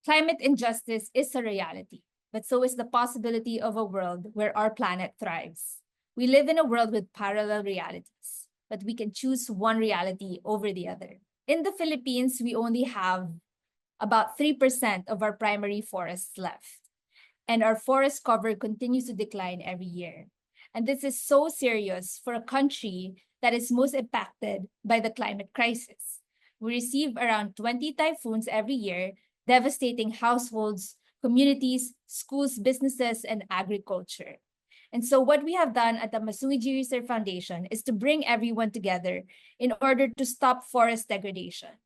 Climate injustice is a reality, but so is the possibility of a world where our planet thrives. We live in a world with parallel realities, but we can choose one reality over the other. In the Philippines, we only have about 3% of our primary forests left, and our forest cover continues to decline every year. And this is so serious for a country that is most impacted by the climate crisis. We receive around 20 typhoons every year, devastating households, communities, schools, businesses, and agriculture. And so what we have done at the Masuiji Research Foundation is to bring everyone together in order to stop forest degradation.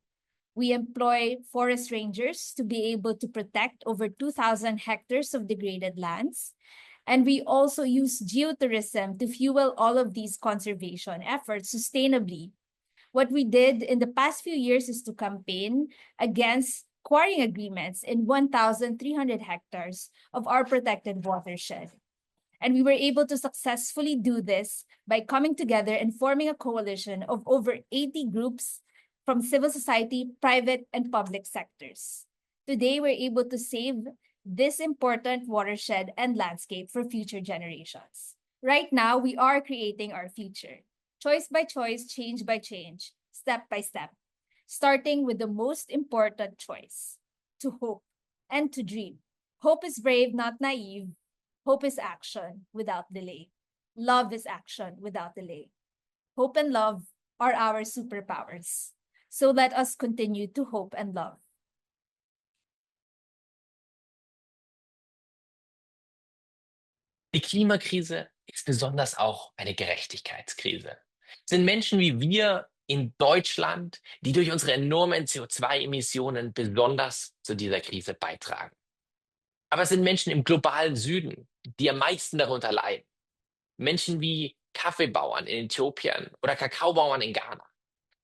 We employ forest rangers to be able to protect over 2,000 hectares of degraded lands. And we also use geotourism to fuel all of these conservation efforts sustainably. What we did in the past few years is to campaign against quarrying agreements in 1,300 hectares of our protected watershed. And we were able to successfully do this by coming together and forming a coalition of over 80 groups from civil society, private, and public sectors. Today, we're able to save this important watershed and landscape for future generations. Right now, we are creating our future, choice by choice, change by change, step by step, starting with the most important choice, to hope and to dream. Hope is brave, not naive. Hope is action without delay. Love is action without delay. Hope and love are our superpowers. So let us continue to hope and love. Die Klimakrise ist besonders auch eine Gerechtigkeitskrise. Es sind Menschen wie wir in Deutschland, die durch unsere enormen CO2-Emissionen besonders zu dieser Krise beitragen. Aber es sind Menschen im globalen Süden, die am meisten darunter leiden. Menschen wie Kaffeebauern in Äthiopien oder Kakaobauern in Ghana.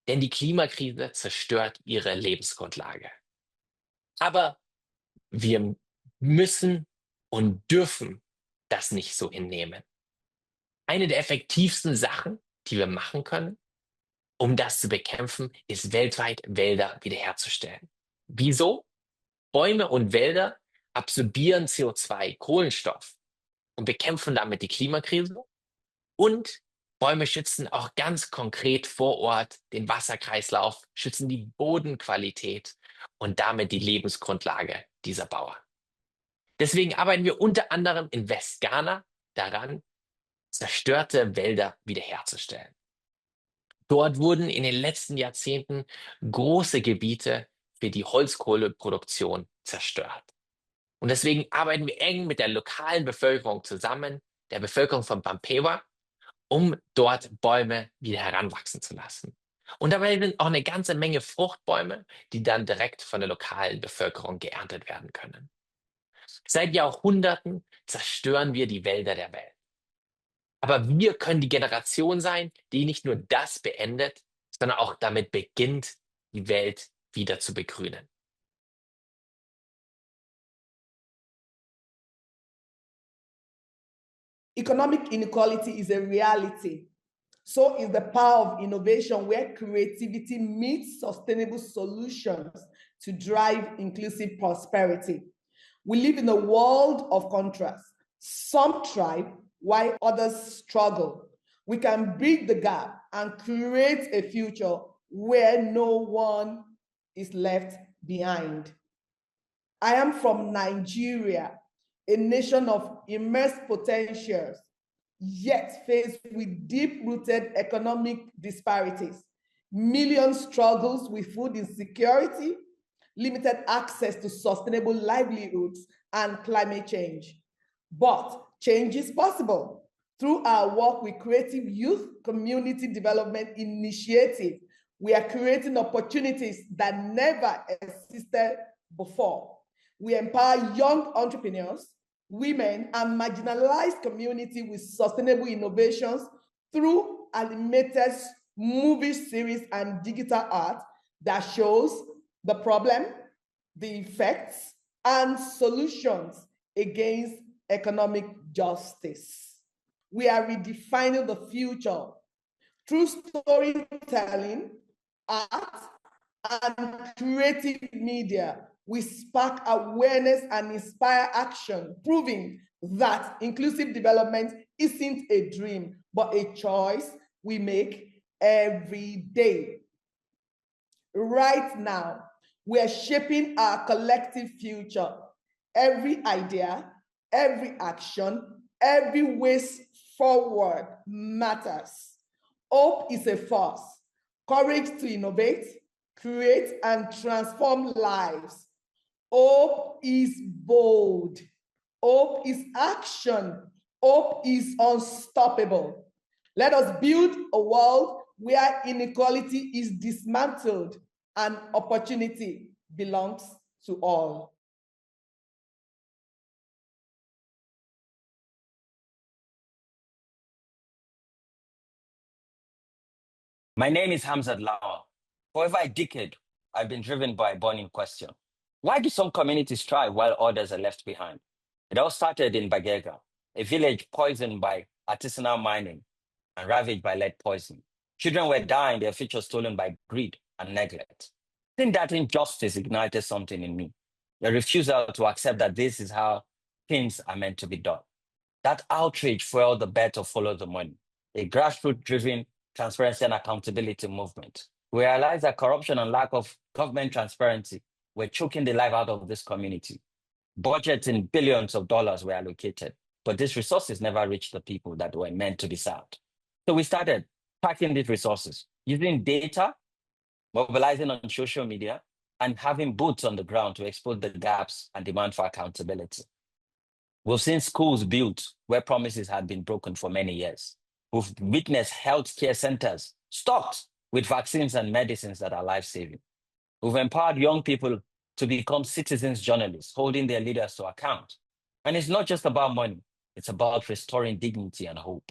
Denn die Klimakrise zerstört ihre Lebensgrundlage. Aber wir müssen und dürfen das nicht so hinnehmen. Eine der effektivsten Sachen, die wir machen können, um das zu bekämpfen, ist weltweit Wälder wiederherzustellen. Wieso? Bäume und Wälder absorbieren CO2, Kohlenstoff und bekämpfen damit die Klimakrise. Und Bäume schützen auch ganz konkret vor Ort den Wasserkreislauf, schützen die Bodenqualität und damit die Lebensgrundlage dieser Bauern. Deswegen arbeiten wir unter anderem in Westghana daran, zerstörte Wälder wiederherzustellen. Dort wurden in den letzten Jahrzehnten große Gebiete für die Holzkohleproduktion zerstört. Und deswegen arbeiten wir eng mit der lokalen Bevölkerung zusammen, der Bevölkerung von Pampewa, um dort Bäume wieder heranwachsen zu lassen. Und dabei sind auch eine ganze Menge Fruchtbäume, die dann direkt von der lokalen Bevölkerung geerntet werden können. Seit Jahrhunderten zerstören wir die Wälder der Welt. Aber wir können die Generation sein, die nicht nur das beendet, sondern auch damit beginnt, die Welt wieder zu begrünen. Economic inequality is a reality. So is the power of innovation, where creativity meets sustainable solutions to drive inclusive prosperity. We live in a world of contrast. Some thrive while others struggle. We can bridge the gap and create a future where no one is left behind. I am from Nigeria, a nation of immense potentials, yet faced with deep-rooted economic disparities. Millions struggles with food insecurity, limited access to sustainable livelihoods, and climate change. But change is possible. Through our work with Creative Youth Community Development Initiative, we are creating opportunities that never existed before. We empower young entrepreneurs, women, and marginalized communities with sustainable innovations through animated movie series and digital art that shows the problem, the effects, and solutions against economic justice. We are redefining the future through storytelling, art, and creative media, we spark awareness and inspire action, proving that inclusive development isn't a dream, but a choice we make every day. Right now, we are shaping our collective future. Every idea, every action, every way forward matters. Hope is a force, courage to innovate, create, and transform lives. Hope is bold. Hope is action. Hope is unstoppable. Let us build a world where inequality is dismantled and opportunity belongs to all. My name is Hamzat Lawa. For over a decade, I've been driven by a burning question. Why do some communities thrive while others are left behind? It all started in Bagega, a village poisoned by artisanal mining and ravaged by lead poison. Children were dying, their futures stolen by greed and neglect. I think that injustice ignited something in me, the refusal to accept that this is how things are meant to be done. That outrage fueled the bet of follow the money, a grassroots-driven transparency and accountability movement. We realized that corruption and lack of government transparency were choking the life out of this community. Budgets in billions of dollars were allocated, but these resources never reached the people that were meant to be served. So we started tracking these resources using data, mobilizing on social media, and having boots on the ground to expose the gaps and demand for accountability. We've seen schools built where promises had been broken for many years. We've witnessed healthcare centers stocked with vaccines and medicines that are life-saving. We've empowered young people to become citizens journalists, holding their leaders to account. And it's not just about money, it's about restoring dignity and hope.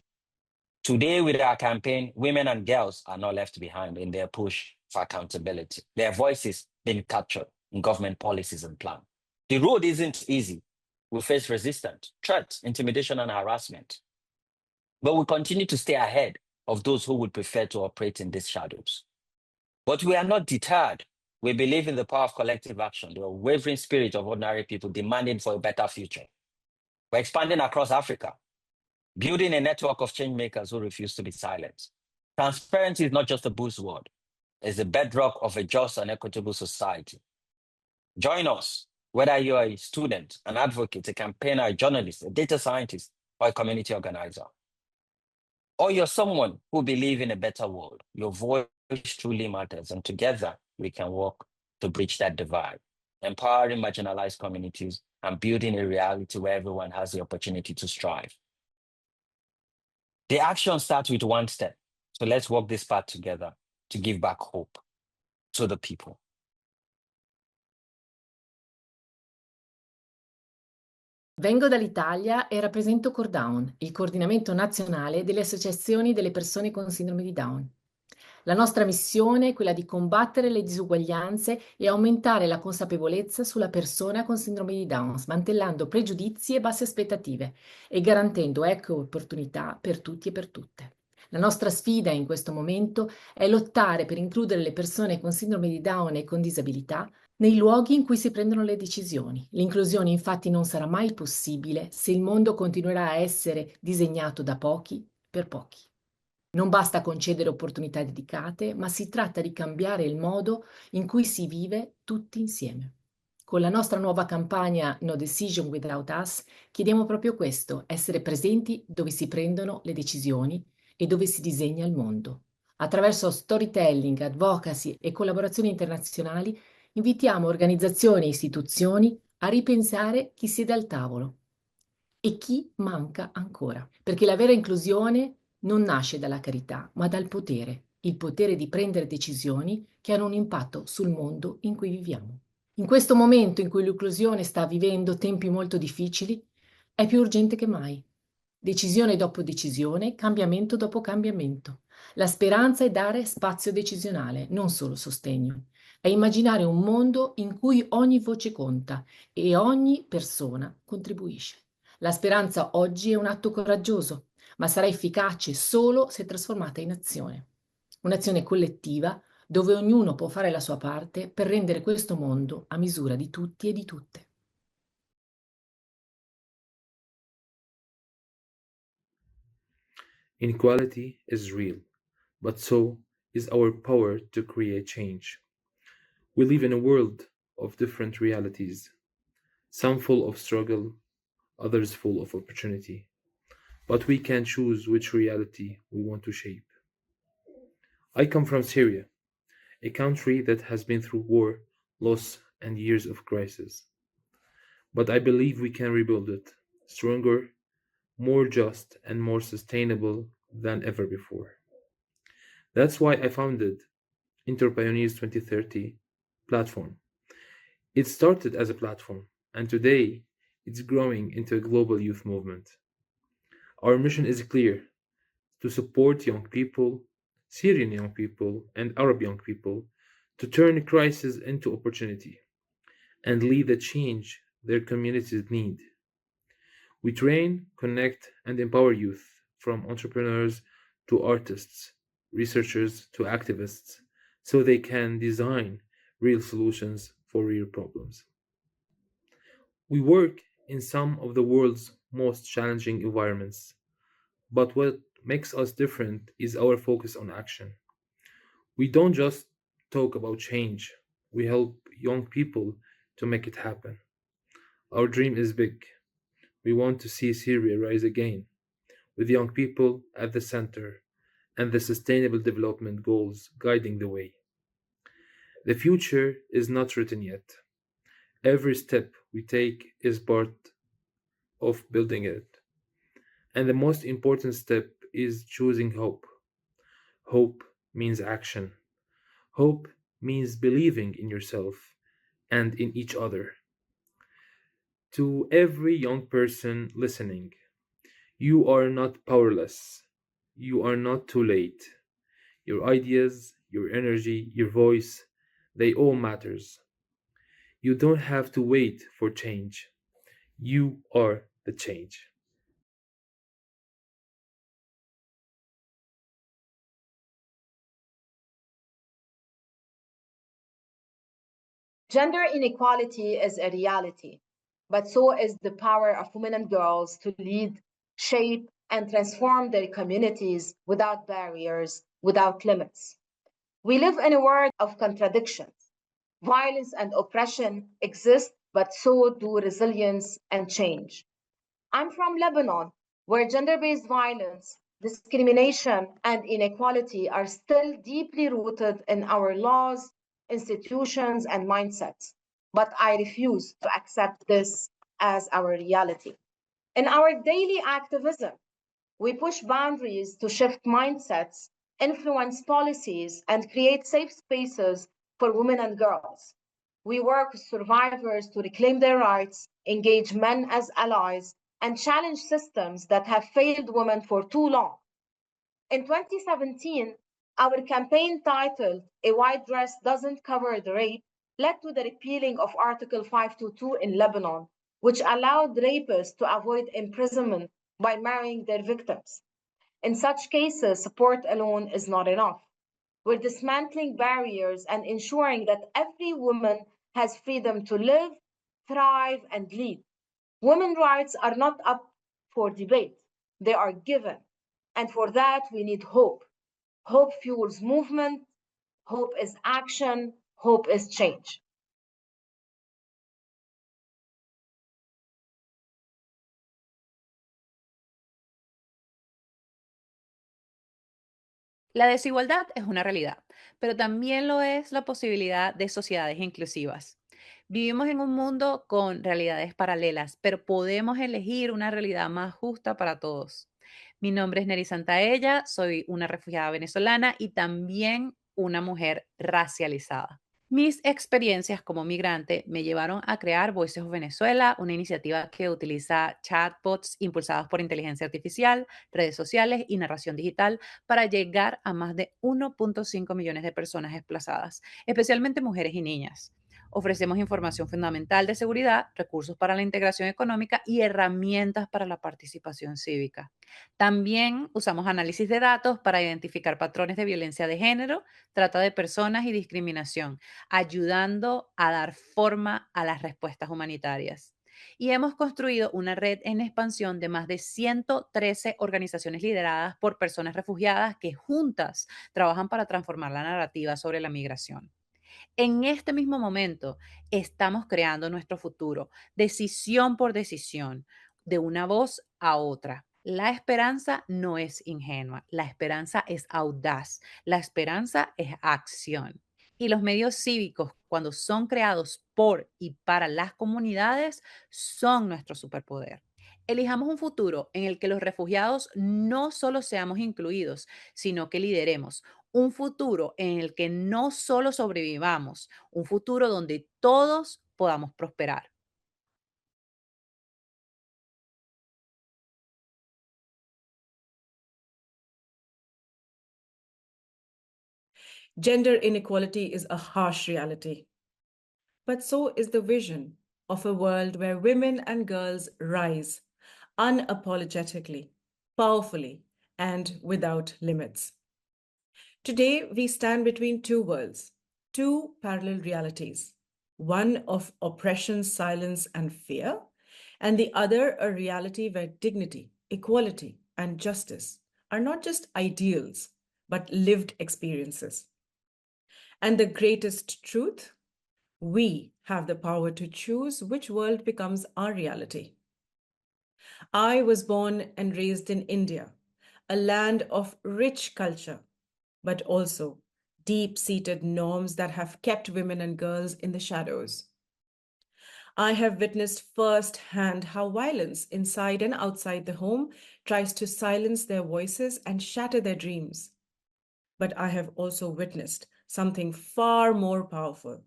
Today, with our campaign, women and girls are not left behind in their push for accountability. Their voices being captured in government policies and plans. The road isn't easy. We face resistance, threats, intimidation, and harassment. But we continue to stay ahead of those who would prefer to operate in these shadows. But we are not deterred. We believe in the power of collective action, the unwavering spirit of ordinary people demanding for a better future. We're expanding across Africa, building a network of changemakers who refuse to be silenced. Transparency is not just a buzzword, it's the bedrock of a just and equitable society. Join us, whether you are a student, an advocate, a campaigner, a journalist, a data scientist, or a community organizer. Or you're someone who believes in a better world. Your voice truly matters, and together we can work to bridge that divide, empowering marginalized communities and building a reality where everyone has the opportunity to strive. The action starts with one step. So let's walk this path together to give back hope to the people. Vengo dall'Italia e rappresento CoreDown, il coordinamento nazionale delle associazioni delle persone con sindrome di Down. La nostra missione è quella di combattere le disuguaglianze e aumentare la consapevolezza sulla persona con sindrome di Down, smantellando pregiudizi e basse aspettative e garantendo eque opportunità per tutti e per tutte. La nostra sfida in questo momento è lottare per includere le persone con sindrome di Down e con disabilità nei luoghi in cui si prendono le decisioni. L'inclusione infatti non sarà mai possibile se il mondo continuerà a essere disegnato da pochi per pochi. Non basta concedere opportunità dedicate, ma si tratta di cambiare il modo in cui si vive tutti insieme. Con la nostra nuova campagna No Decision Without Us chiediamo proprio questo, essere presenti dove si prendono le decisioni e dove si disegna il mondo. Attraverso storytelling, advocacy e collaborazioni internazionali invitiamo organizzazioni e istituzioni a ripensare chi siede al tavolo e chi manca ancora, perché la vera inclusione non nasce dalla carità, ma dal potere, il potere di prendere decisioni che hanno un impatto sul mondo in cui viviamo. In questo momento in cui l'inclusione sta vivendo tempi molto difficili, è più urgente che mai. Decisione dopo decisione, cambiamento dopo cambiamento. La speranza è dare spazio decisionale, non solo sostegno. È immaginare un mondo in cui ogni voce conta e ogni persona contribuisce. La speranza oggi è un atto coraggioso, ma sarà efficace solo se trasformata in azione. Un'azione collettiva dove ognuno può fare la sua parte per rendere questo mondo a misura di tutti e di tutte. Inequality is real, but so is our power to create change. We live in a world of different realities, some full of struggle, others full of opportunity. But we can choose which reality we want to shape. I come from Syria, a country that has been through war, loss, and years of crisis. But I believe we can rebuild it stronger, more just, and more sustainable than ever before. That's why I founded Entrepreneurs 2030 platform. It started as a platform, and today it's growing into a global youth movement. Our mission is clear: to support young people, Syrian young people, and Arab young people to turn crisis into opportunity and lead the change their communities need. We train, connect, and empower youth, from entrepreneurs to artists, researchers to activists, so they can design real solutions for real problems. We work in some of the world's most challenging environments, but what makes us different is our focus on action. We don't just talk about change, we help young people to make it happen. Our dream is big. We want to see Syria rise again, with young people at the center and the Sustainable Development Goals guiding the way. The future is not written yet. Every step we take is part of building it. And the most important step is choosing hope. Hope means action. Hope means believing in yourself and in each other. To every young person listening, you are not powerless. You are not too late. Your ideas, your energy, your voice, they all matters. You don't have to wait for change. You are the change. Gender inequality is a reality, but so is the power of women and girls to lead, shape, and transform their communities without barriers, without limits. We live in a world of contradictions. Violence and oppression exist, but so do resilience and change. I'm from Lebanon, where gender based violence, discrimination, and inequality are still deeply rooted in our laws, institutions, and mindsets. But I refuse to accept this as our reality. In our daily activism, we push boundaries to shift mindsets, influence policies, and create safe spaces for women and girls. We work with survivors to reclaim their rights, engage men as allies, and challenge systems that have failed women for too long. In 2017, our campaign titled A White Dress Doesn't Cover the Rape led to the repealing of Article 522 in Lebanon, which allowed rapists to avoid imprisonment by marrying their victims. In such cases, support alone is not enough. We're dismantling barriers and ensuring that every woman has freedom to live, thrive, and lead. Women's rights are not up for debate, they are given. And for that, we need hope. Hope fuels movement, hope is action, hope is change. La desigualdad es una realidad, pero también lo es la posibilidad de sociedades inclusivas. Vivimos en un mundo con realidades paralelas, pero podemos elegir una realidad más justa para todos. Mi nombre es Neri Santaella, soy una refugiada venezolana y también una mujer racializada. Mis experiencias como migrante me llevaron a crear Voices of Venezuela, una iniciativa que utiliza chatbots impulsados por inteligencia artificial, redes sociales y narración digital para llegar a más de 1.5 millones de personas desplazadas, especialmente mujeres y niñas. Ofrecemos información fundamental de seguridad, recursos para la integración económica y herramientas para la participación cívica. También usamos análisis de datos para identificar patrones de violencia de género, trata de personas y discriminación, ayudando a dar forma a las respuestas humanitarias. Y hemos construido una red en expansión de más de 113 organizaciones lideradas por personas refugiadas que juntas trabajan para transformar la narrativa sobre la migración. En este mismo momento estamos creando nuestro futuro, decisión por decisión, de una voz a otra. La esperanza no es ingenua, la esperanza es audaz, la esperanza es acción. Y los medios cívicos, cuando son creados por y para las comunidades, son nuestro superpoder. Elijamos un futuro en el que los refugiados no solo seamos incluidos, sino que lideremos. Un futuro en el que no solo sobrevivamos, un futuro donde todos podamos prosperar. Gender inequality is a harsh reality, but so is the vision of a world where women and girls rise unapologetically, powerfully, and without limits. Today, we stand between two worlds, two parallel realities, one of oppression, silence, and fear, and the other a reality where dignity, equality, and justice are not just ideals, but lived experiences. And the greatest truth, we have the power to choose which world becomes our reality. I was born and raised in India, a land of rich culture, but also deep-seated norms that have kept women and girls in the shadows. I have witnessed firsthand how violence inside and outside the home tries to silence their voices and shatter their dreams. But I have also witnessed something far more powerful: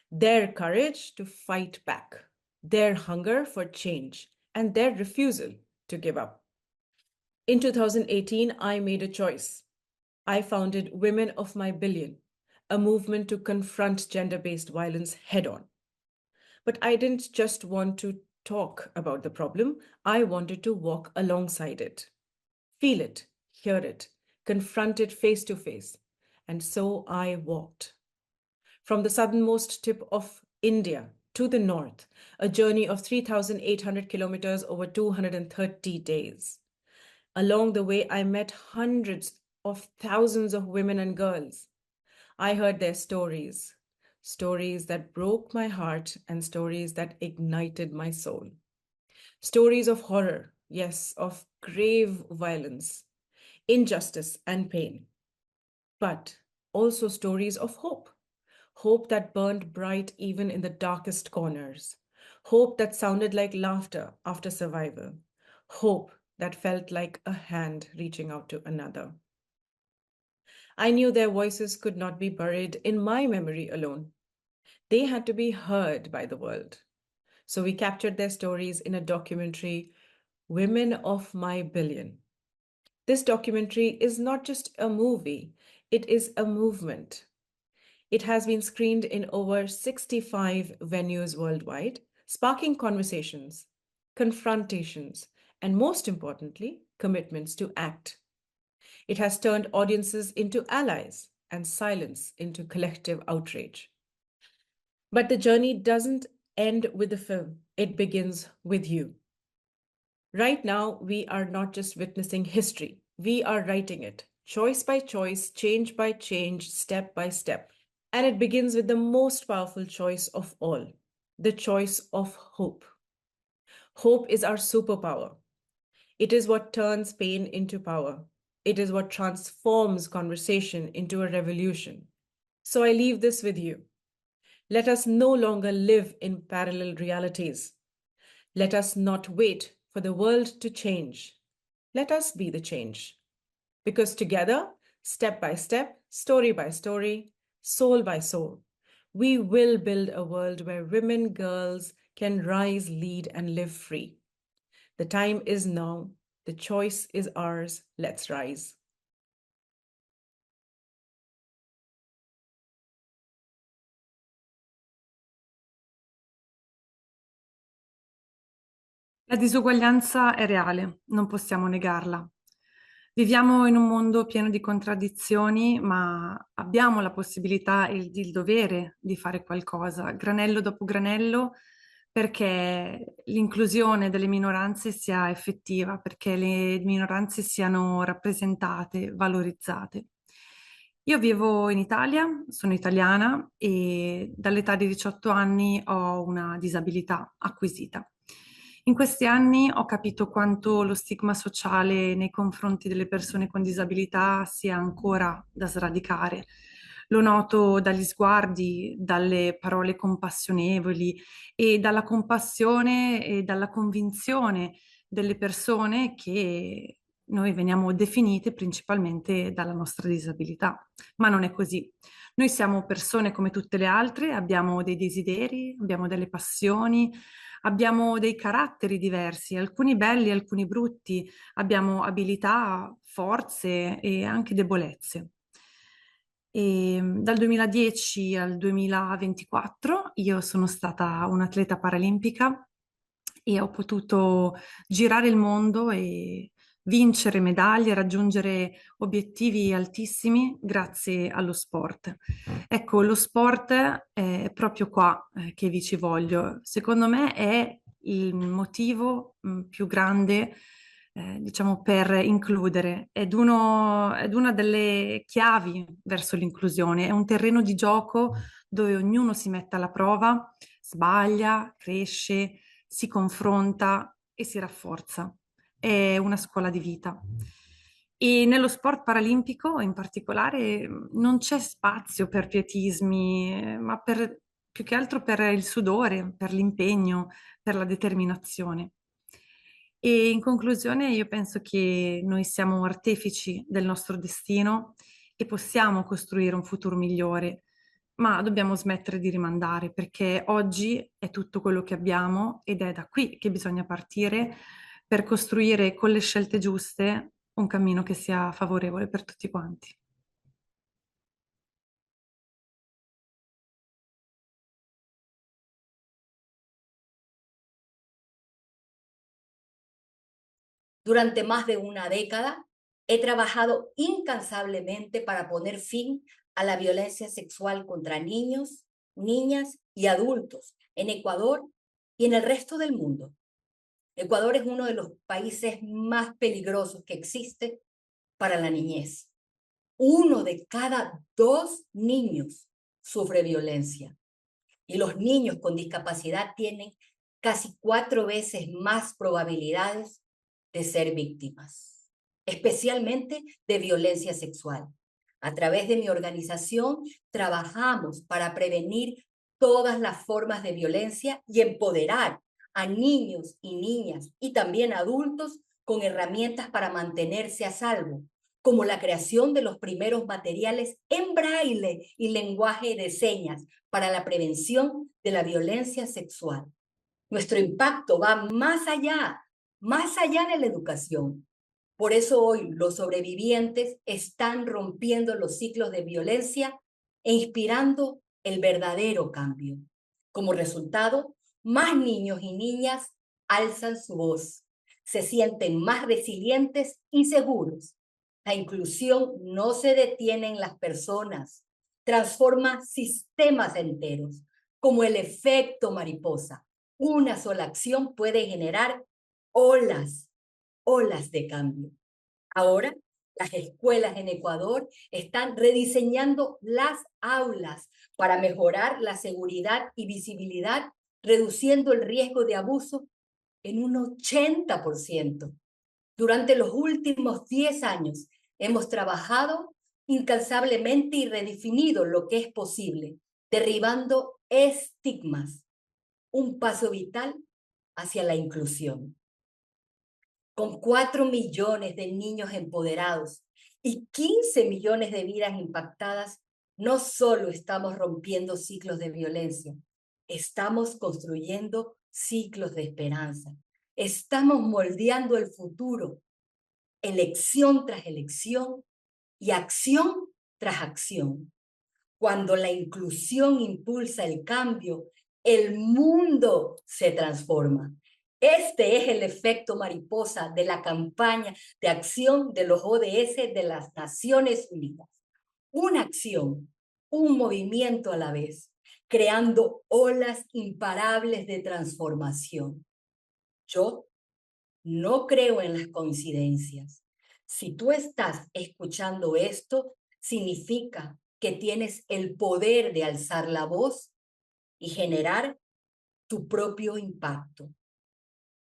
their courage to fight back, their hunger for change, and their refusal to give up. In 2018, I made a choice. I founded Women of My Billion, a movement to confront gender-based violence head-on. But I didn't just want to talk about the problem, I wanted to walk alongside it. Feel it, hear it, confront it face to face. And so I walked. From the southernmost tip of India to the north, a journey of 3,800 kilometers over 230 days. Along the way, I met hundreds of thousands of women and girls. I heard their stories, stories that broke my heart and stories that ignited my soul. Stories of horror, yes, of grave violence, injustice, and pain, but also stories of hope. Hope that burned bright even in the darkest corners. Hope that sounded like laughter after survival. Hope that felt like a hand reaching out to another. I knew their voices could not be buried in my memory alone. They had to be heard by the world. So we captured their stories in a documentary, Women of My Billion. This documentary is not just a movie, it is a movement. It has been screened in over 65 venues worldwide, sparking conversations, confrontations, and most importantly, commitments to act. It has turned audiences into allies and silence into collective outrage. But the journey doesn't end with the film, it begins with you. Right now, we are not just witnessing history, we are writing it, choice by choice, change by change, step by step. And it begins with the most powerful choice of all, the choice of hope. Hope is our superpower. It is what turns pain into power. It is what transforms conversation into a revolution. So I leave this with you. Let us no longer live in parallel realities. Let us not wait for the world to change. Let us be the change. Because together, step by step, story by story, soul by soul, we will build a world where women, girls can rise, lead, and live free. The time is now. The choice is ours. Let's rise. La disuguaglianza è reale, non possiamo negarla. Viviamo in un mondo pieno di contraddizioni, ma abbiamo la possibilità e il dovere di fare qualcosa, granello dopo granello, perché l'inclusione delle minoranze sia effettiva, perché le minoranze siano rappresentate, valorizzate. Io vivo in Italia, sono italiana e dall'età di 18 anni ho una disabilità acquisita. In questi anni ho capito quanto lo stigma sociale nei confronti delle persone con disabilità sia ancora da sradicare. Lo noto dagli sguardi, dalle parole compassionevoli e dalla compassione e dalla convinzione delle persone che noi veniamo definite principalmente dalla nostra disabilità, ma non è così. Noi siamo persone come tutte le altre, abbiamo dei desideri, abbiamo delle passioni, abbiamo dei caratteri diversi, alcuni belli, alcuni brutti, abbiamo abilità, forze e anche debolezze. E dal 2010 al 2024 io sono stata un'atleta paralimpica e ho potuto girare il mondo e vincere medaglie, raggiungere obiettivi altissimi grazie allo sport. Ecco, lo sport è proprio qua che vi ci voglio. Secondo me è il motivo più grande, diciamo, per includere. È una delle chiavi verso l'inclusione. È un terreno di gioco dove ognuno si mette alla prova, sbaglia, cresce, si confronta e si rafforza. È una scuola di vita. E nello sport paralimpico in particolare non c'è spazio per pietismi, ma più che altro per il sudore, per l'impegno, per la determinazione. E in conclusione io penso che noi siamo artefici del nostro destino e possiamo costruire un futuro migliore, ma dobbiamo smettere di rimandare perché oggi è tutto quello che abbiamo ed è da qui che bisogna partire per costruire con le scelte giuste un cammino che sia favorevole per tutti quanti. Durante más de una década, he trabajado incansablemente para poner fin a la violencia sexual contra niños, niñas y adultos en Ecuador y en el resto del mundo. Ecuador es uno de los países más peligrosos que existe para la niñez. 1 de cada 2 niños sufre violencia y los niños con discapacidad tienen casi 4 veces más probabilidades de ser víctimas, especialmente de violencia sexual. A través de mi organización trabajamos para prevenir todas las formas de violencia y empoderar a niños y niñas y también adultos con herramientas para mantenerse a salvo, como la creación de los primeros materiales en braille y lenguaje de señas para la prevención de la violencia sexual. Nuestro impacto va más allá de la educación. Por eso hoy los sobrevivientes están rompiendo los ciclos de violencia e inspirando el verdadero cambio. Como resultado, más niños y niñas alzan su voz, se sienten más resilientes y seguros. La inclusión no se detiene en las personas, transforma sistemas enteros, como el efecto mariposa. Una sola acción puede generar olas de cambio. Ahora, las escuelas en Ecuador están rediseñando las aulas para mejorar la seguridad y visibilidad, reduciendo el riesgo de abuso en un 80%. Durante los últimos 10 años hemos trabajado incansablemente y redefinido lo que es posible, derribando estigmas, un paso vital hacia la inclusión. Con 4 millones de niños empoderados y 15 millones de vidas impactadas, no solo estamos rompiendo ciclos de violencia, estamos construyendo ciclos de esperanza. Estamos moldeando el futuro, elección tras elección y acción tras acción. Cuando la inclusión impulsa el cambio, el mundo se transforma. Este es el efecto mariposa de la campaña de acción de los ODS de las Naciones Unidas. Una acción, un movimiento a la vez, creando olas imparables de transformación. Yo no creo en las coincidencias. Si tú estás escuchando esto, significa que tienes el poder de alzar la voz y generar tu propio impacto.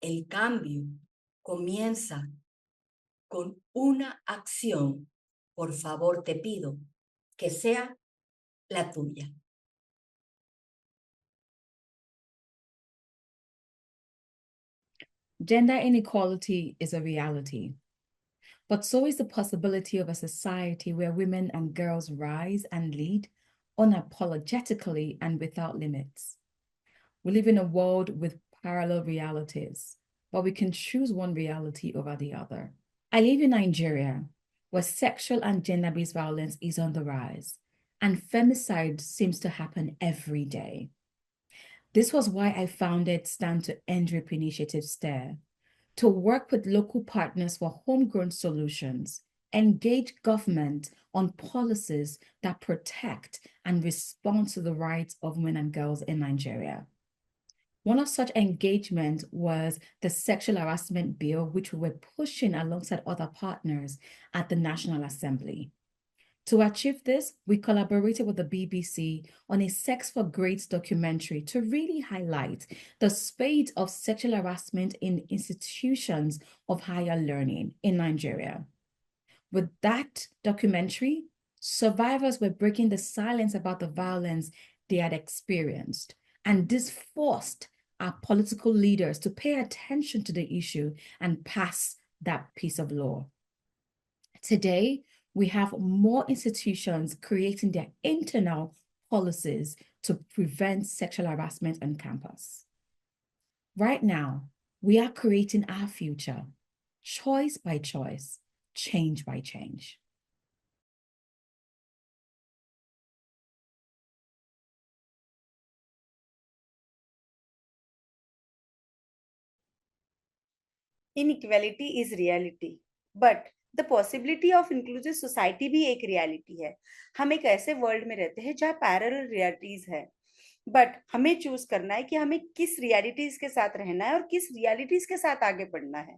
El cambio comienza con una acción. Por favor, te pido que sea la tuya. Gender inequality is a reality, but so is the possibility of a society where women and girls rise and lead unapologetically and without limits. We live in a world with parallel realities, but we can choose one reality over the other. I live in Nigeria, where sexual and gender-based violence is on the rise, and femicide seems to happen every day. This was why I founded Stand to End Rape Initiative STARE, to work with local partners for homegrown solutions, engage government on policies that protect and respond to the rights of women and girls in Nigeria. One of such engagement was the sexual harassment bill, which we were pushing alongside other partners at the National Assembly. To achieve this, we collaborated with the BBC on a Sex for Grades documentary to really highlight the spate of sexual harassment in institutions of higher learning in Nigeria. With that documentary, survivors were breaking the silence about the violence they had experienced, and this forced our political leaders to pay attention to the issue and pass that piece of law. Today, we have more institutions creating their internal policies to prevent sexual harassment on campus. Right now, we are creating our future, choice by choice, change by change. Inequality is reality, but the possibility of inclusive society भी एक reality है. हम एक ऐसे world में रहते हैं जहाँ पैरेलल रियलिटीज है, बट हमें चूज करना है कि हमें किस रियलिटीज के साथ रहना है और किस रियलिटीज के साथ आगे बढ़ना है.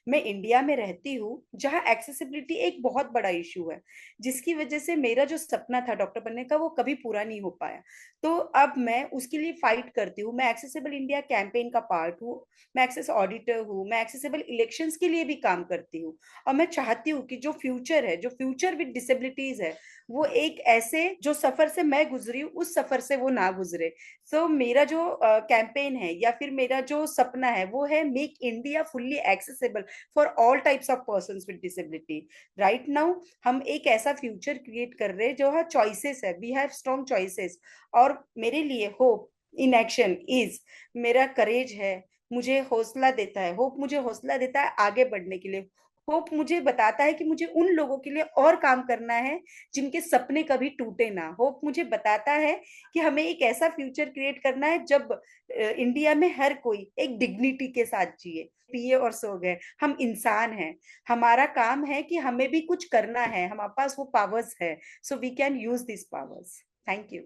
मैं इंडिया में रहती हूँ जहाँ एक्सेसिबिलिटी एक बहुत बड़ा इशू है, जिसकी वजह से मेरा जो सपना था डॉक्टर बनने का वो कभी पूरा नहीं हो पाया. तो अब मैं उसके लिए फाइट करती हूँ. मैं एक्सेसिबल इंडिया कैंपेन का पार्ट हूँ, मैं एक्सेस ऑडिटर हूँ, मैं एक्सेसिबल इलेक्शंस के लिए भी काम करती हूँ, और मैं चाहती हूँ कि जो फ्यूचर है, जो फ्यूचर विद डिसेबिलिटीज है, वो एक ऐसे जो सफर से मैं गुजरी हूँ उस सफर से वो ना गुजरे. सो मेरा जो कैंपेन है या फिर मेरा जो सपना है वो है make India fully accessible for all types of persons with disability. Right now हम एक ऐसा फ्यूचर क्रिएट कर रहे हैं जो है चॉइसेस है, वी हैव स्ट्रॉन्ग चॉइसेस. और मेरे लिए होप इन एक्शन इज मेरा करेज है, मुझे हौसला देता है, होप मुझे हौसला देता है आगे बढ़ने के लिए. होप मुझे बताता है कि मुझे उन लोगों के लिए और काम करना है जिनके सपने कभी टूटे ना. होप मुझे बताता है कि हमें एक ऐसा फ्यूचर क्रिएट करना है जब इंडिया में हर कोई एक डिग्निटी के साथ जिए. पिए और सो गए, हम इंसान हैं, हमारा काम है कि हमें भी कुछ करना है, हमारे पास वो पावर्स है, so we can use this powers. Thank you.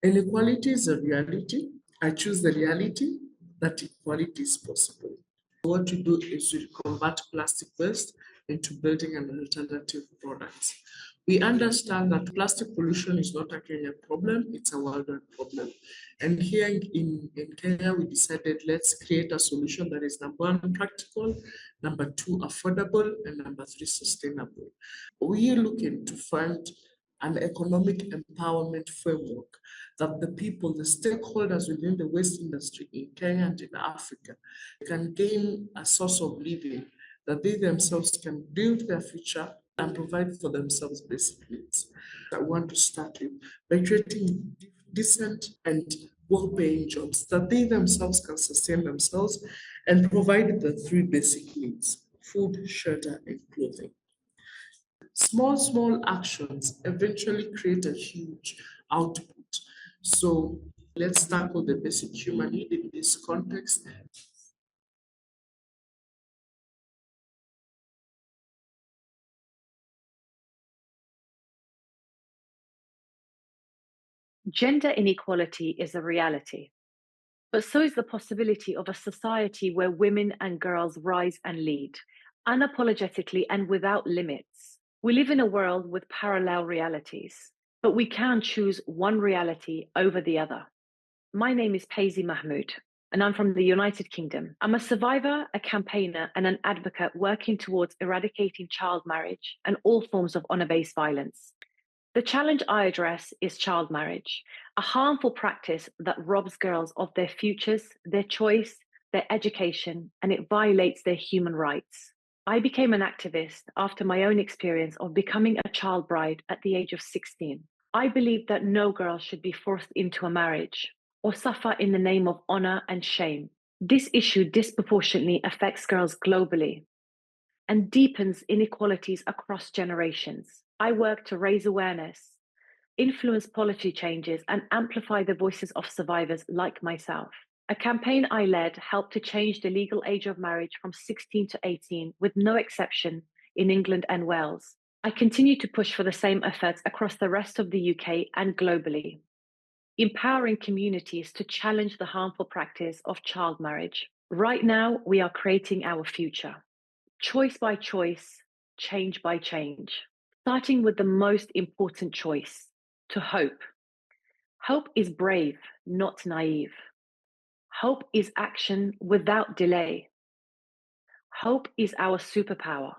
Inequality is a reality. I choose the reality that equality is possible. What to do is to convert plastic waste into building an alternative product. We understand that plastic pollution is not a Kenyan problem, it's a worldwide problem. And here in Kenya, we decided let's create a solution that is number one, practical, number two, affordable, and number three, sustainable. We are looking to find an economic empowerment framework that the people, the stakeholders within the waste industry in Kenya and in Africa can gain a source of living that they themselves can build their future and provide for themselves basic needs. I want to start with by creating decent and well-paying jobs that they themselves can sustain themselves and provide the three basic needs: food, shelter, and clothing. Small actions eventually create a huge output. So let's tackle the basic human need in this context. Gender inequality is a reality, but so is the possibility of a society where women and girls rise and lead, unapologetically and without limits. We live in a world with parallel realities, but we can choose one reality over the other. My name is Paisley Mahmood, and I'm from the United Kingdom. I'm a survivor, a campaigner, and an advocate working towards eradicating child marriage and all forms of honor-based violence. The challenge I address is child marriage, a harmful practice that robs girls of their futures, their choice, their education, and it violates their human rights. I became an activist after my own experience of becoming a child bride at the age of 16. I believe that no girl should be forced into a marriage or suffer in the name of honor and shame. This issue disproportionately affects girls globally and deepens inequalities across generations. I work to raise awareness, influence policy changes, and amplify the voices of survivors like myself. A campaign I led helped to change the legal age of marriage from 16 to 18, with no exception, in England and Wales. I continue to push for the same efforts across the rest of the UK and globally, empowering communities to challenge the harmful practice of child marriage. Right now, we are creating our future. Choice by choice, change by change. Starting with the most important choice, to hope. Hope is brave, not naive. Hope is action without delay. Hope is our superpower.